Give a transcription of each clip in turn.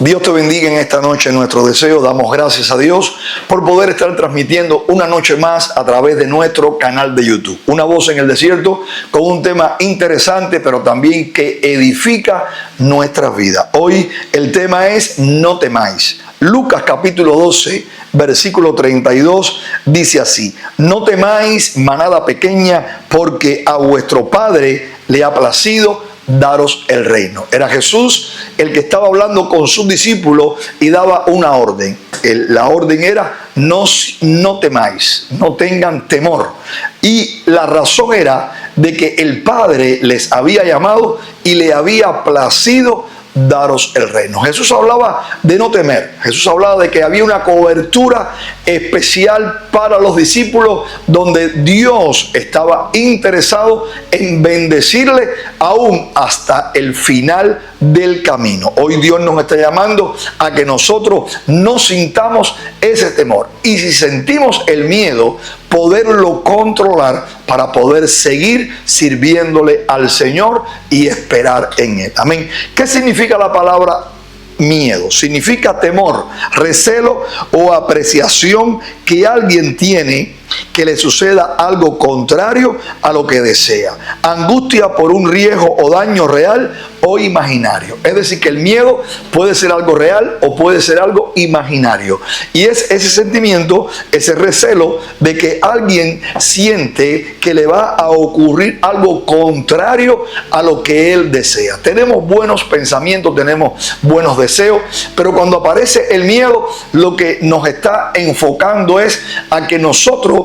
Dios te bendiga en esta noche. Nuestro deseo, damos gracias a Dios por poder estar transmitiendo una noche más a través de nuestro canal de YouTube. Una voz en el desierto con un tema interesante, pero también que edifica nuestras vidas. Hoy el tema es no temáis. Lucas capítulo 12, versículo 32 dice así: no temáis, manada pequeña, porque a vuestro Padre le ha placido daros el reino. Era Jesús el que estaba hablando con sus discípulos y daba una orden. La orden era no temáis, no tengan temor. Y la razón era de que el Padre les había llamado y le había placido daros el reino. Jesús hablaba de no temer. Jesús hablaba de que había una cobertura especial para los discípulos, donde Dios estaba interesado en bendecirle aún hasta el final del camino. Hoy Dios nos está llamando a que nosotros no sintamos ese temor, y si sentimos el miedo, poderlo controlar para poder seguir sirviéndole al Señor y esperar en Él. Amén. ¿Qué significa la palabra miedo? Significa temor, recelo o apreciación que alguien tiene que le suceda algo contrario a lo que desea. Angustia por un riesgo o daño real o imaginario. Es decir, que el miedo puede ser algo real o puede ser algo imaginario. Y es ese sentimiento, ese recelo de que alguien siente que le va a ocurrir algo contrario a lo que él desea. Tenemos buenos pensamientos, tenemos buenos deseos, pero cuando aparece el miedo, lo que nos está enfocando es a que nosotros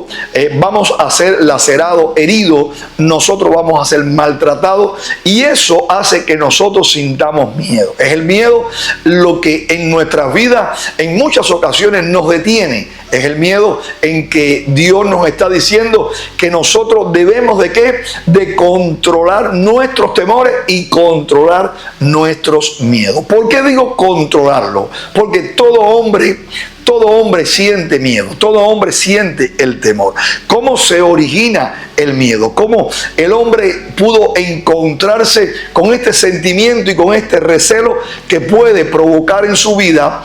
vamos a ser lacerados, heridos, nosotros vamos a ser maltratados, y eso hace que nosotros sintamos miedo. Es el miedo lo que en nuestras vidas en muchas ocasiones nos detiene. Es el miedo en que Dios nos está diciendo que nosotros debemos de ¿qué? De controlar nuestros temores y controlar nuestros miedos. ¿Por qué digo controlarlo? Porque todo hombre siente miedo, todo hombre siente el temor. ¿Cómo se origina el miedo? ¿Cómo el hombre pudo encontrarse con este sentimiento y con este recelo que puede provocar en su vida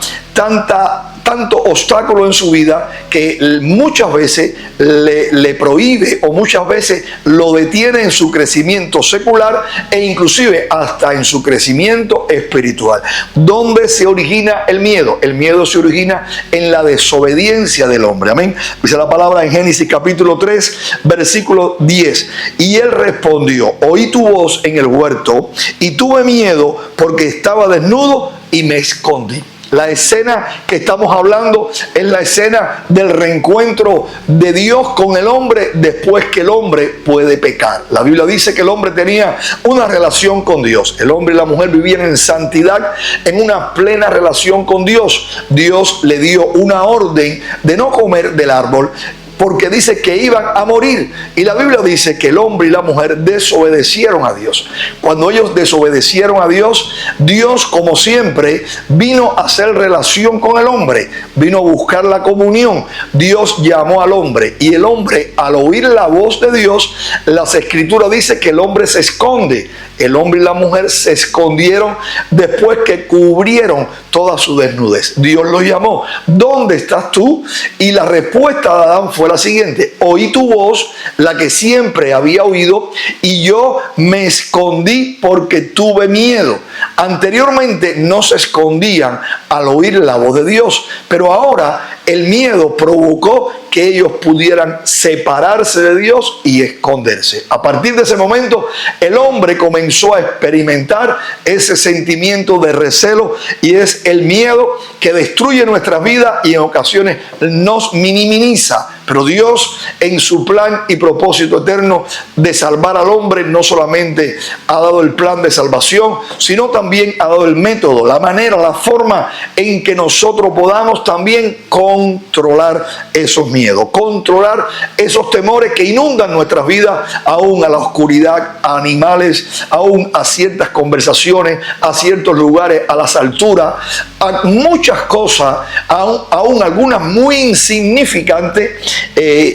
tanto obstáculo en su vida que muchas veces le prohíbe o muchas veces lo detiene en su crecimiento secular e inclusive hasta en su crecimiento espiritual? ¿Dónde se origina el miedo? El miedo se origina en la desobediencia del hombre. Amén. Dice la palabra en Génesis capítulo 3, versículo 10. Y él respondió: oí tu voz en el huerto y tuve miedo porque estaba desnudo y me escondí. La escena que estamos hablando es la escena del reencuentro de Dios con el hombre después que el hombre puede pecar. La Biblia dice que el hombre tenía una relación con Dios. El hombre y la mujer vivían en santidad, en una plena relación con Dios. Dios le dio una orden de no comer del árbol, porque dice que iban a morir. Y la Biblia dice que el hombre y la mujer desobedecieron a Dios. Cuando ellos desobedecieron a Dios, Dios, como siempre, vino a hacer relación con el hombre, vino a buscar la comunión. Dios llamó al hombre, y el hombre, al oír la voz de Dios, las Escrituras dicen que el hombre se esconde. El hombre y la mujer se escondieron después que cubrieron toda su desnudez. Dios los llamó: ¿dónde estás tú? Y la respuesta de Adán fue la siguiente: oí tu voz, la que siempre había oído, y yo me escondí porque tuve miedo. Anteriormente no se escondían al oír la voz de Dios, pero ahora el miedo provocó que ellos pudieran separarse de Dios y esconderse. A partir de ese momento, el hombre comenzó a experimentar ese sentimiento de recelo, y es el miedo que destruye nuestras vidas y en ocasiones nos minimiza. Pero Dios, en su plan y propósito eterno de salvar al hombre, no solamente ha dado el plan de salvación, sino también ha dado el método, la manera, la forma en que nosotros podamos también controlar esos miedos, controlar esos temores que inundan nuestras vidas, aún a la oscuridad, a animales, aún a ciertas conversaciones, a ciertos lugares, a las alturas, a muchas cosas, aún algunas muy insignificantes,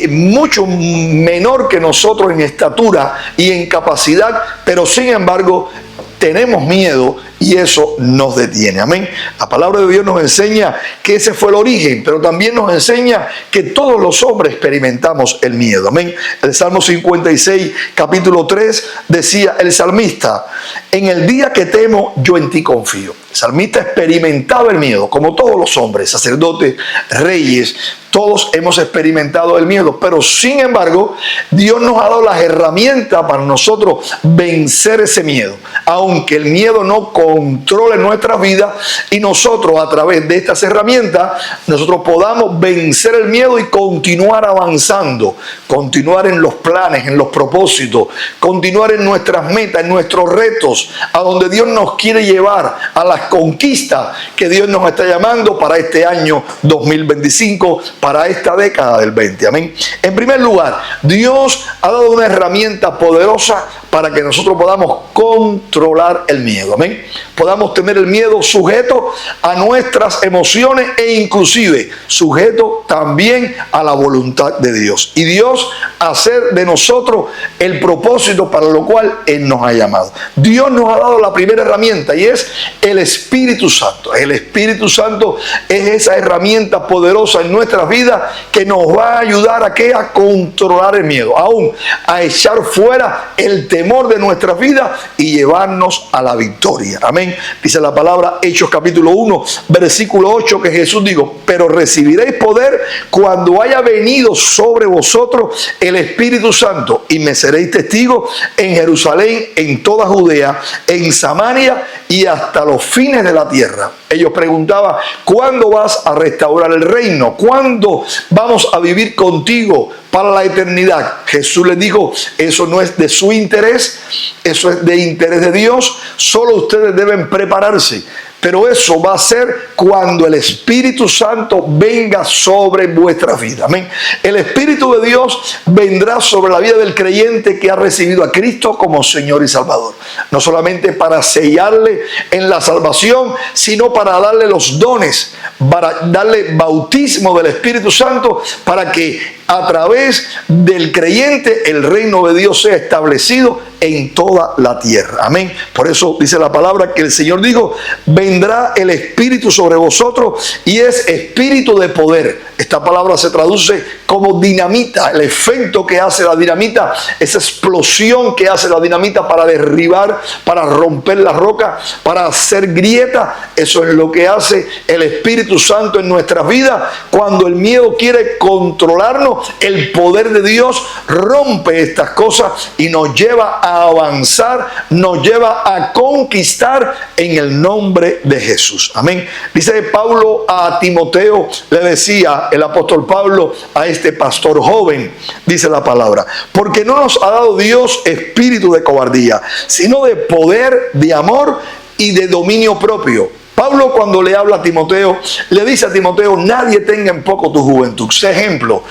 mucho menor que nosotros en estatura y en capacidad, pero sin embargo tenemos miedo y eso nos detiene. Amén. La palabra de Dios nos enseña que ese fue el origen, pero también nos enseña que todos los hombres experimentamos el miedo. Amén. El Salmo 56, capítulo 3, decía el salmista: en el día que temo, yo en ti confío. El salmista experimentaba el miedo, como todos los hombres, sacerdotes, reyes, todos hemos experimentado el miedo, pero sin embargo, Dios nos ha dado las herramientas para nosotros vencer ese miedo. Aunque el miedo no controle nuestra vida y nosotros a través de estas herramientas, nosotros podamos vencer el miedo y continuar avanzando, continuar en los planes, en los propósitos, continuar en nuestras metas, en nuestros retos, a donde Dios nos quiere llevar, a las conquistas que Dios nos está llamando para este año 2025, para esta década del 20. Amén. En primer lugar, Dios ha dado una herramienta poderosa para que nosotros podamos controlar el miedo. Amén. Podamos tener el miedo sujeto a nuestras emociones e inclusive sujeto también a la voluntad de Dios. Y Dios hacer de nosotros el propósito para lo cual Él nos ha llamado. Dios nos ha dado la primera herramienta y es el Espíritu Santo. El Espíritu Santo es esa herramienta poderosa en nuestras vidas que nos va a ayudar a controlar el miedo, aún a echar fuera el temor de nuestra vida y llevarnos a la victoria. Amén. Dice la palabra, Hechos capítulo 1, versículo 8, que Jesús dijo: pero recibiréis poder cuando haya venido sobre vosotros el Espíritu Santo, y me seréis testigos en Jerusalén, en toda Judea, en Samaria y hasta los fines de la tierra. Ellos preguntaban: ¿cuándo vas a restaurar el reino? ¿Cuándo vamos a vivir contigo para la eternidad? Jesús les dijo: eso no es de su interés, eso es de interés de Dios. Solo ustedes deben prepararse. Pero eso va a ser cuando el Espíritu Santo venga sobre vuestra vida. Amén. El Espíritu de Dios vendrá sobre la vida del creyente que ha recibido a Cristo como Señor y Salvador. No solamente para sellarle en la salvación, sino para darle los dones, para darle bautismo del Espíritu Santo, para que a través del creyente el reino de Dios sea establecido en toda la tierra. Amén. Por eso dice la palabra que el Señor dijo: vendrá el Espíritu sobre vosotros, y es espíritu de poder. Esta palabra se traduce como dinamita. El efecto que hace la dinamita, esa explosión que hace la dinamita para derribar, para romper la roca, para hacer grieta, eso es lo que hace el Espíritu Santo en nuestras vidas. Cuando el miedo quiere controlarnos, el poder de Dios rompe estas cosas y nos lleva a avanzar, nos lleva a conquistar en el nombre de Jesús. Amén. Dice Pablo a Timoteo, le decía el apóstol Pablo a este pastor joven, dice la palabra: porque no nos ha dado Dios espíritu de cobardía, sino de poder, de amor y de dominio propio. Pablo, cuando le habla a Timoteo, le dice a Timoteo: nadie tenga en poco tu juventud. Sé ejemplo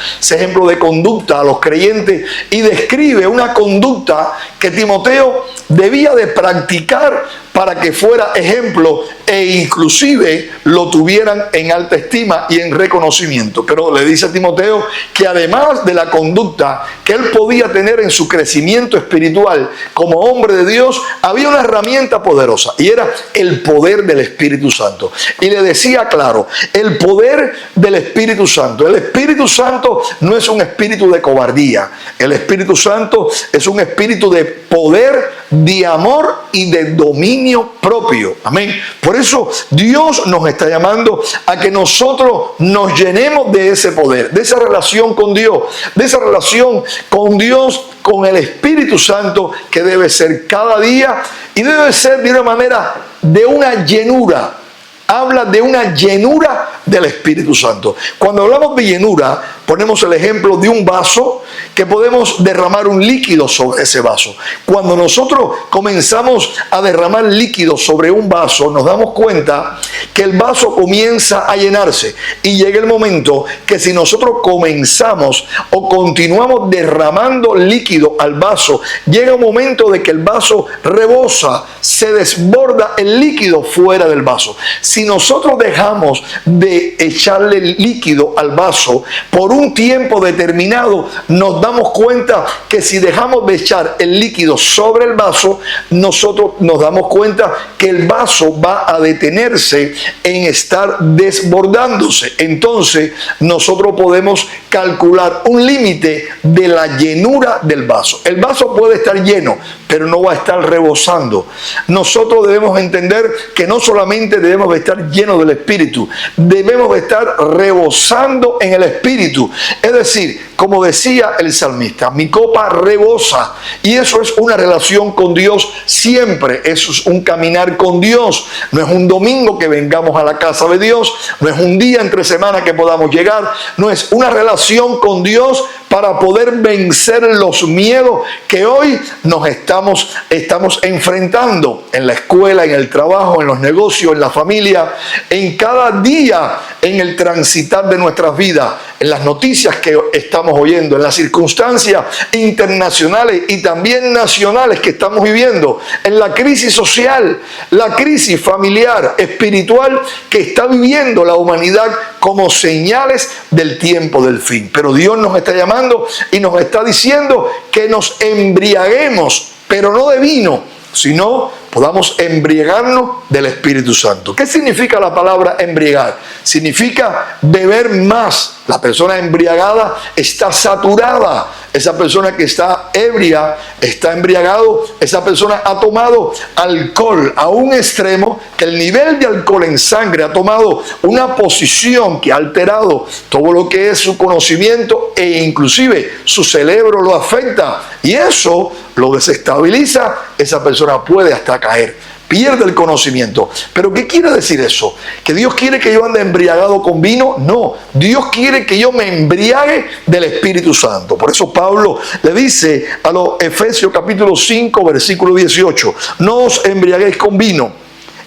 de conducta a los creyentes, y describe una conducta que Timoteo debía de practicar para que fuera ejemplo e inclusive lo tuvieran en alta estima y en reconocimiento. Pero le dice a Timoteo que además de la conducta que él podía tener en su crecimiento espiritual como hombre de Dios, había una herramienta poderosa y era el poder del Espíritu Santo. Y le decía claro, el poder del Espíritu Santo. El Espíritu Santo no es un espíritu de cobardía. El Espíritu Santo es un espíritu de poder, de amor y de dominio propio. Amén. Por eso Dios nos está llamando a que nosotros nos llenemos de ese poder, de esa relación con Dios, de esa relación con Dios, con el Espíritu Santo, que debe ser cada día y debe ser de una manera, de una llenura. Habla de una llenura del Espíritu Santo. Cuando hablamos de llenura, ponemos el ejemplo de un vaso que podemos derramar un líquido sobre ese vaso. Cuando nosotros comenzamos a derramar líquido sobre un vaso, nos damos cuenta que el vaso comienza a llenarse, y llega el momento que si nosotros comenzamos o continuamos derramando líquido al vaso, llega un momento de que el vaso rebosa, se desborda el líquido fuera del vaso. Si nosotros dejamos de echarle líquido al vaso por un tiempo determinado, nos damos cuenta que si dejamos de echar el líquido sobre el vaso, nosotros nos damos cuenta que el vaso va a detenerse en estar desbordándose. Entonces, nosotros podemos calcular un límite de la llenura del vaso. El vaso puede estar lleno, pero no va a estar rebosando. Nosotros debemos entender que no solamente debemos de estar llenos del Espíritu, debemos de estar rebosando en el Espíritu. Es decir, como decía el salmista, mi copa rebosa. Y eso es una relación con Dios siempre. Eso es un caminar con Dios. No es un domingo que vengamos a la casa de Dios. No es un día entre semana que podamos llegar. No es una relación con Dios para poder vencer los miedos que hoy nos estamos enfrentando en la escuela, en el trabajo, en los negocios, en la familia, en cada día, en el transitar de nuestras vidas, en las noticias que estamos oyendo, en las circunstancias internacionales y también nacionales que estamos viviendo, en la crisis social, la crisis familiar, espiritual que está viviendo la humanidad como señales del tiempo del fin. Pero Dios nos está llamando y nos está diciendo que nos embriaguemos, pero no de vino, sino podamos embriagarnos del Espíritu Santo. ¿Qué significa la palabra embriagar? Significa beber más. La persona embriagada está saturada. Esa persona que está ebria, está embriagado, esa persona ha tomado alcohol a un extremo que el nivel de alcohol en sangre ha tomado una posición que ha alterado todo lo que es su conocimiento e inclusive su cerebro lo afecta y eso lo desestabiliza. Esa persona puede hasta caer, pierde el conocimiento. ¿Pero qué quiere decir eso? ¿Que Dios quiere que yo ande embriagado con vino? No, Dios quiere que yo me embriague del Espíritu Santo. Por eso Pablo le dice a los Efesios capítulo 5 versículo 18, no os embriaguéis con vino,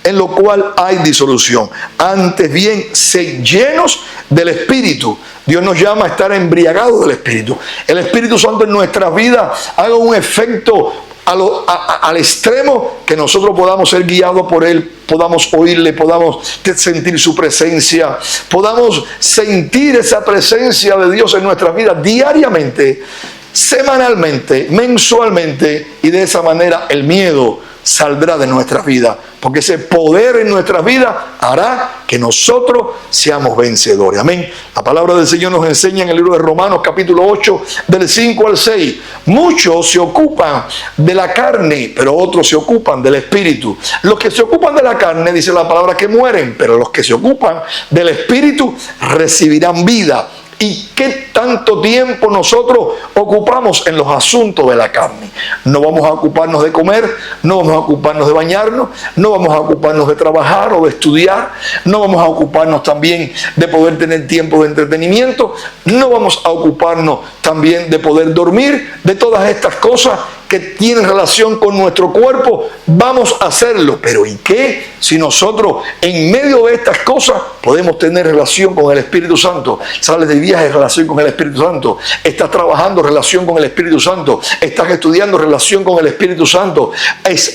en lo cual hay disolución. Antes bien, sed llenos del Espíritu. Dios nos llama a estar embriagados del Espíritu. El Espíritu Santo en nuestras vidas haga un efecto al extremo que nosotros podamos ser guiados por Él, podamos oírle, podamos sentir su presencia, podamos sentir esa presencia de Dios en nuestras vidas diariamente, semanalmente, mensualmente, y de esa manera el miedo saldrá de nuestras vidas, porque ese poder en nuestras vidas hará que nosotros seamos vencedores. Amén. La palabra del Señor nos enseña en el libro de Romanos capítulo 8 del 5 al 6. Muchos se ocupan de la carne, pero otros se ocupan del Espíritu. Los que se ocupan de la carne, dice la palabra, que mueren, pero los que se ocupan del Espíritu recibirán vida. ¿Y qué tanto tiempo nosotros ocupamos en los asuntos de la carne? No vamos a ocuparnos de comer, no vamos a ocuparnos de bañarnos, no vamos a ocuparnos de trabajar o de estudiar, no vamos a ocuparnos también de poder tener tiempo de entretenimiento, no vamos a ocuparnos también de poder dormir, de todas estas cosas que tienen relación con nuestro cuerpo, vamos a hacerlo. Pero ¿y qué si nosotros en medio de estas cosas podemos tener relación con el Espíritu Santo? Sales de viaje en relación con el Espíritu Santo, estás trabajando en relación con el Espíritu Santo, estás estudiando en relación con el Espíritu Santo,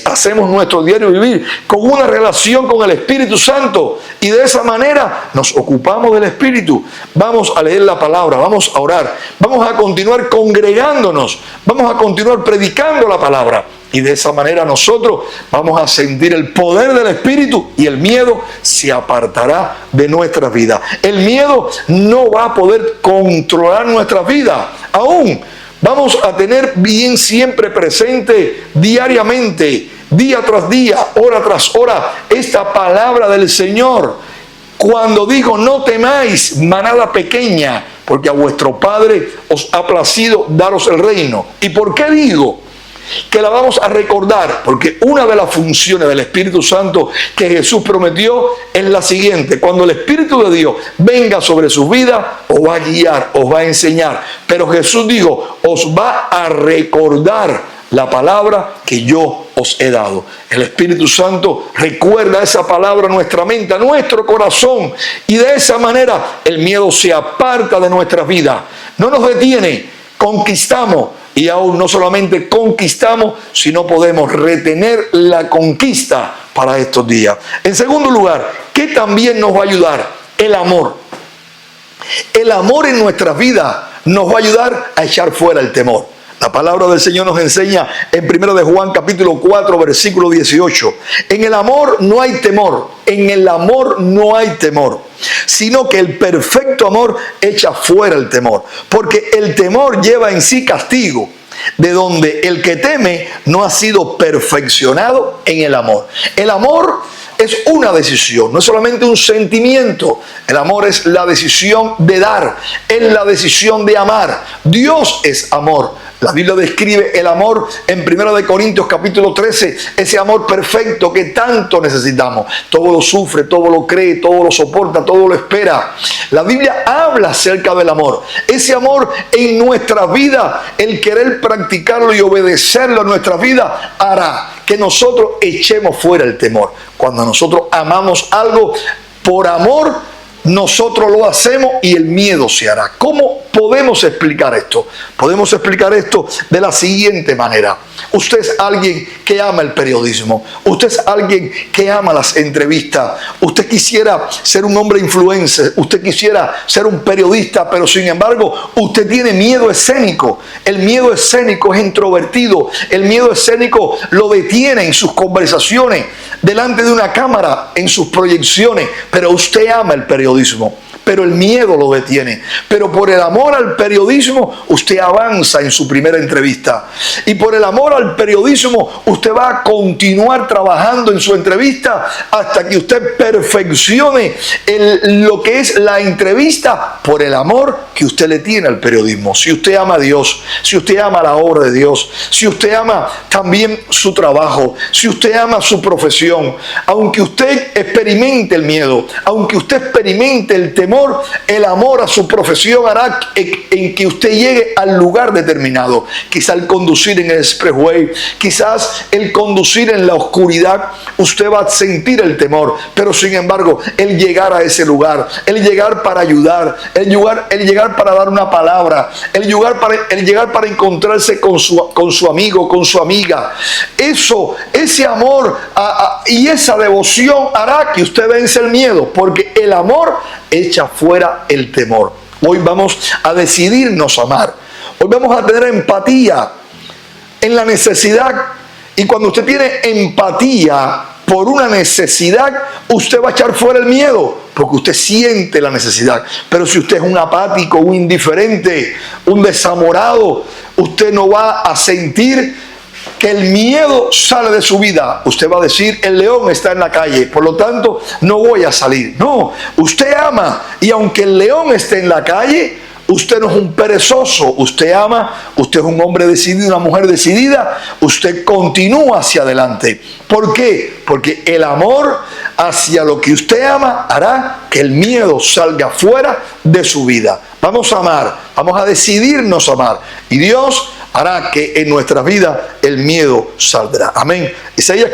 hacemos nuestro diario vivir con una relación con el Espíritu Santo y de esa manera nos ocupamos del Espíritu. Vamos a leer la palabra, vamos a orar, vamos a continuar congregándonos, vamos a continuar predicando la palabra y de esa manera nosotros vamos a sentir el poder del Espíritu y el miedo se apartará de nuestras vidas. El miedo no va a poder controlar nuestras vidas. Aún vamos a tener bien siempre presente diariamente, día tras día, hora tras hora, esta palabra del Señor. Cuando digo no temáis, manada pequeña, porque a vuestro Padre os ha placido daros el reino. ¿Y por qué digo que la vamos a recordar? Porque una de las funciones del Espíritu Santo que Jesús prometió es la siguiente: cuando el Espíritu de Dios venga sobre sus vidas, os va a guiar, os va a enseñar. Pero Jesús dijo, os va a recordar la palabra que yo os he dado. El Espíritu Santo recuerda esa palabra a nuestra mente, a nuestro corazón, y de esa manera el miedo se aparta de nuestras vidas. No nos detiene, conquistamos, y aún no solamente conquistamos, sino podemos retener la conquista para estos días. En segundo lugar, ¿qué también nos va a ayudar? El amor. El amor en nuestras vidas nos va a ayudar a echar fuera el temor. La palabra del Señor nos enseña en 1 de Juan capítulo 4 versículo 18. En el amor no hay temor, en el amor no hay temor, sino que el perfecto amor echa fuera el temor, porque el temor lleva en sí castigo, de donde el que teme no ha sido perfeccionado en el amor. El amor es una decisión, no es solamente un sentimiento. El amor es la decisión de dar, es la decisión de amar. Dios es amor. La Biblia describe el amor en 1 de Corintios capítulo 13, ese amor perfecto que tanto necesitamos. Todo lo sufre, todo lo cree, todo lo soporta, todo lo espera. La Biblia habla acerca del amor. Ese amor en nuestra vida, el querer practicarlo y obedecerlo en nuestra vida, hará que nosotros echemos fuera el temor. Cuando nosotros amamos algo por amor, nosotros lo hacemos y el miedo se hará. ¿Cómo podemos explicar esto? Podemos explicar esto de la siguiente manera. Usted es alguien que ama el periodismo. Usted es alguien que ama las entrevistas. Usted quisiera ser un hombre influencer. Usted quisiera ser un periodista, pero sin embargo, usted tiene miedo escénico. El miedo escénico es introvertido. El miedo escénico lo detiene en sus conversaciones, delante de una cámara, en sus proyecciones. Pero usted ama el periodismo, pero el miedo lo detiene. Pero por el amor al periodismo, usted avanza en su primera entrevista. Y por el amor al periodismo, usted va a continuar trabajando en su entrevista hasta que usted perfeccione lo que es la entrevista por el amor que usted le tiene al periodismo. Si usted ama a Dios, si usted ama la obra de Dios, si usted ama también su trabajo, si usted ama su profesión, aunque usted experimente el miedo, aunque usted experimente el temor, el amor a su profesión hará en que usted llegue al lugar determinado. Quizás el conducir en el expressway, quizás el conducir en la oscuridad, usted va a sentir el temor, pero sin embargo, el llegar a ese lugar, el llegar para ayudar, el llegar para dar una palabra, el llegar para encontrarse con su amigo, con su amiga, ese amor y esa devoción hará que usted vence el miedo, porque el amor echa fuera el temor. Hoy vamos a decidirnos a amar. Hoy vamos a tener empatía en la necesidad. Y cuando usted tiene empatía por una necesidad, usted va a echar fuera el miedo, porque usted siente la necesidad. Pero si usted es un apático, un indiferente, un desamorado, usted no va a sentir que el miedo sale de su vida. Usted va a decir, el león está en la calle, por lo tanto no voy a salir. No, usted ama, y aunque el león esté en la calle, usted no es un perezoso. Usted ama, usted es un hombre decidido, una mujer decidida. Usted continúa hacia adelante. ¿Por qué? Porque el amor hacia lo que usted ama hará que el miedo salga fuera de su vida. Vamos a amar, vamos a decidirnos a amar, y Dios hará que en nuestras vidas el miedo saldrá. Amén. Isaías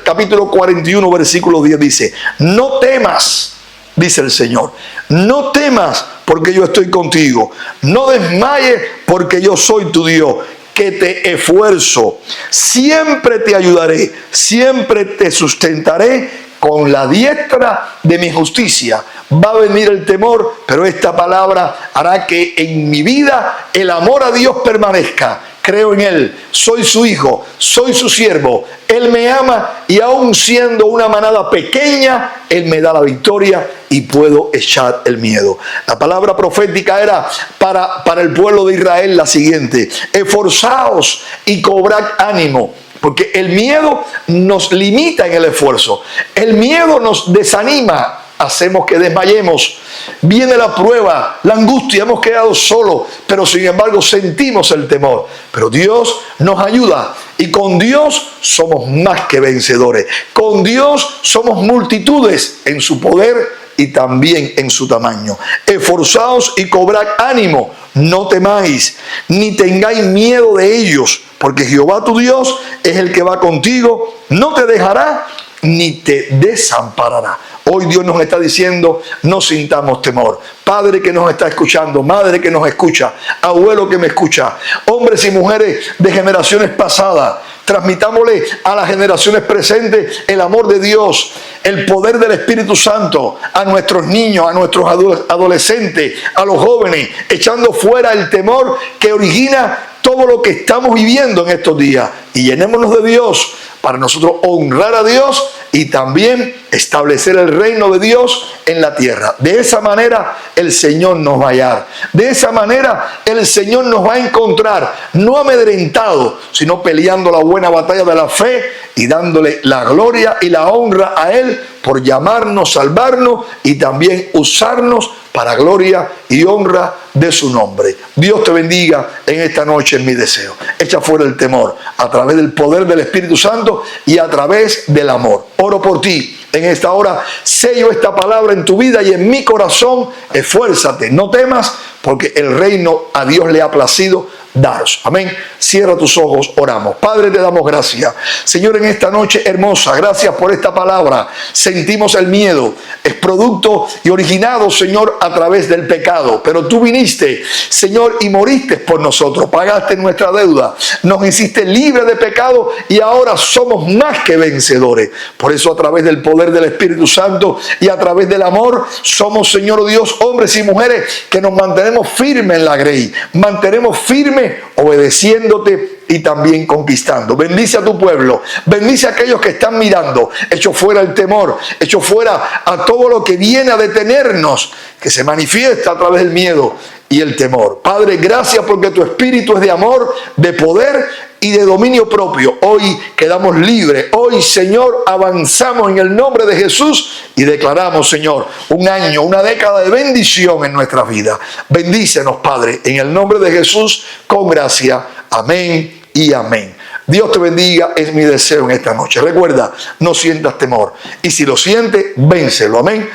capítulo 41 versículo 10 dice: no temas, dice el Señor, no temas, porque yo estoy contigo. No desmayes, porque yo soy tu Dios, que te esfuerzo. Siempre te ayudaré, siempre te sustentaré con la diestra de mi justicia. Va a venir el temor, pero esta palabra hará que en mi vida el amor a Dios permanezca. Creo en Él, soy su hijo, soy su siervo. Él me ama, y aun siendo una manada pequeña, Él me da la victoria y puedo echar el miedo. La palabra profética era para el pueblo de Israel la siguiente: esforzaos y cobrad ánimo. Porque el miedo nos limita en el esfuerzo. El miedo nos desanima. Hacemos que desmayemos. Viene la prueba, la angustia, hemos quedado solos, pero sin embargo sentimos el temor. Pero Dios nos ayuda, y con Dios somos más que vencedores. Con Dios somos multitudes en su poder y también en su tamaño. Esforzaos y cobrad ánimo, no temáis, ni tengáis miedo de ellos, porque Jehová tu Dios es el que va contigo, no te dejará ni te desamparará. Hoy Dios nos está diciendo, no sintamos temor. Padre que nos está escuchando, madre que nos escucha, abuelo que me escucha, hombres y mujeres de generaciones pasadas, transmitámosle a las generaciones presentes el amor de Dios, el poder del Espíritu Santo a nuestros niños, a nuestros adolescentes, a los jóvenes, echando fuera el temor que origina todo lo que estamos viviendo en estos días. Y llenémonos de Dios para nosotros honrar a Dios y también establecer el reino de Dios en la tierra. De esa manera el Señor nos va a hallar. De esa manera el Señor nos va a encontrar, no amedrentados, sino peleando la buena batalla de la fe y dándole la gloria y la honra a Él por llamarnos, salvarnos y también usarnos para gloria y honra de su nombre. Dios te bendiga en esta noche, en mi deseo. Echa fuera el temor a través del poder del Espíritu Santo y a través del amor. Oro por ti en esta hora, sello esta palabra en tu vida y en mi corazón. Esfuérzate, no temas, porque el reino a Dios le ha placido daros. Amén. Cierra tus ojos, oramos. Padre, te damos gracias. Señor, en esta noche hermosa, gracias por esta palabra. Sentimos el miedo. Es producto y originado, Señor, a través del pecado. Pero tú viniste, Señor, y moriste por nosotros. Pagaste nuestra deuda. Nos hiciste libres de pecado y ahora somos más que vencedores. Por eso, a través del poder del Espíritu Santo y a través del amor, somos, Señor Dios, hombres y mujeres que nos mantenemos firmes en la grey. Mantenemos firmes obedeciéndote y también conquistando. Bendice a tu pueblo, bendice a aquellos que están mirando. Echo fuera el temor, echo fuera a todo lo que viene a detenernos, que se manifiesta a través del miedo y el temor. Padre, gracias porque tu espíritu es de amor, de poder y de dominio propio. Hoy quedamos libres. Hoy, Señor, avanzamos en el nombre de Jesús y declaramos, Señor, un año, una década de bendición en nuestra vida. Bendícenos, Padre, en el nombre de Jesús, con gracia. Amén y amén. Dios te bendiga, es mi deseo en esta noche. Recuerda, no sientas temor. Y si lo sientes, vénselo. Amén.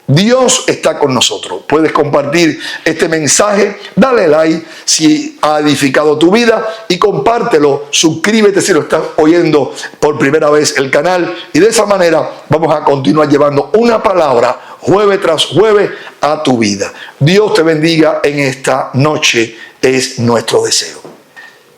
Dios está con nosotros. Puedes compartir este mensaje, dale like si ha edificado tu vida y compártelo, suscríbete si lo estás oyendo por primera vez el canal y de esa manera vamos a continuar llevando una palabra jueves tras jueves a tu vida. Dios te bendiga en esta noche, es nuestro deseo.